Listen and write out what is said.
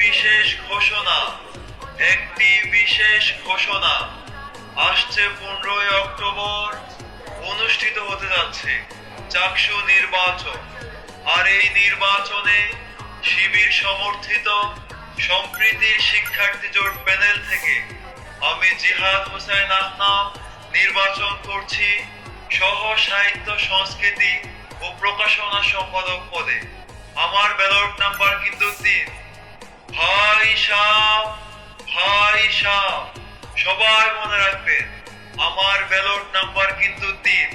বিশেষ ঘোষণা, একটি বিশেষ ঘোষণা। আসছে 15ই অক্টোবর অনুষ্ঠিত হতে যাচ্ছে চাকসু নির্বাচন। আর এই নির্বাচনে শিবির সমর্থিত সম্প্রীতির শিক্ষার্থী জোট প্যানেল থেকে আমি জিহাদ হোসেন আহনাফ নির্বাচন করছি সহ সাহিত্য সংস্কৃতি ও প্রকাশনা সম্পাদক পদে। আমার ব্যালট নাম্বার কিন্তু 3। ভাই সাহেব, ভাই সাহেব, সবাই মনে রাখবেন আমার ব্যালট নাম্বার কিন্তু 3।